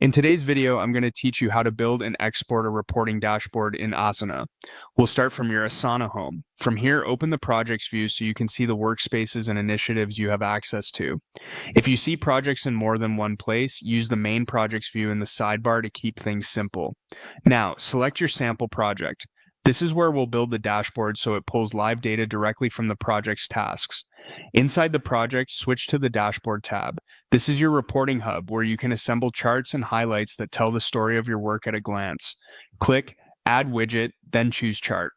In today's video, I'm going to teach you how to build and export a reporting dashboard in Asana. We'll start from your Asana home. From here, open the projects view so you can see the workspaces and initiatives you have access to. If you see projects in more than one place, use the main projects view in the sidebar to keep things simple. Now, select your sample project. This is where we'll build the dashboard so it pulls live data directly from the project's tasks. Inside the project, switch to the Dashboard tab. This is your reporting hub where you can assemble charts and highlights that tell the story of your work at a glance. Click Add Widget, then choose Chart.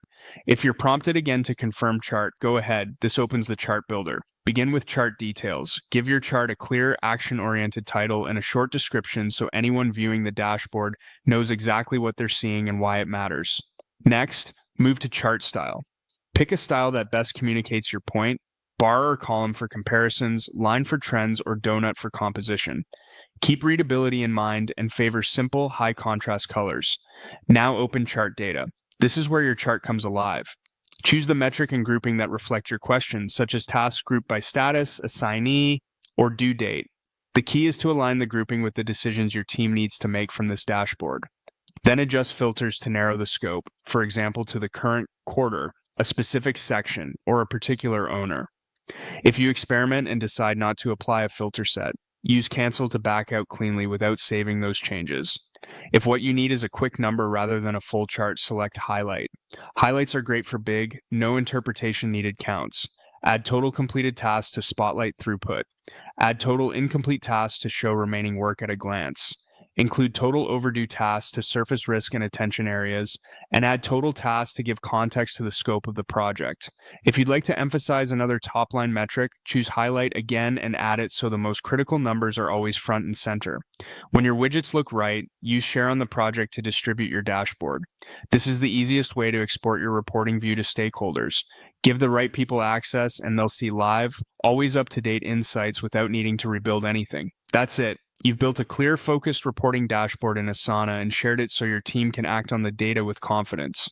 If you're prompted again to confirm chart, go ahead. This opens the chart builder. Begin with chart details. Give your chart a clear, action-oriented title and a short description so anyone viewing the dashboard knows exactly what they're seeing and why it matters. Next, move to chart style. Pick a style that best communicates your point: bar or column for comparisons, line for trends, or donut for composition. Keep readability in mind and favor simple, high contrast colors. Now open chart data. This is where your chart comes alive. Choose the metric and grouping that reflect your questions, such as tasks grouped by status, assignee, or due date. The key is to align the grouping with the decisions your team needs to make from this dashboard. Then adjust filters to narrow the scope, for example, to the current quarter, a specific section, or a particular owner. If you experiment and decide not to apply a filter set, use cancel to back out cleanly without saving those changes. If what you need is a quick number rather than a full chart, select highlight. Highlights are great for big, no interpretation needed counts. Add total completed tasks to spotlight throughput. Add total incomplete tasks to show remaining work at a glance. Include total overdue tasks to surface risk and attention areas, and add total tasks to give context to the scope of the project. If you'd like to emphasize another top-line metric, choose highlight again and add it so the most critical numbers are always front and center. When your widgets look right, use share on the project to distribute your dashboard. This is the easiest way to export your reporting view to stakeholders. Give the right people access and they'll see live, always up-to-date insights without needing to rebuild anything. That's it. You've built a clear, focused reporting dashboard in Asana and shared it so your team can act on the data with confidence.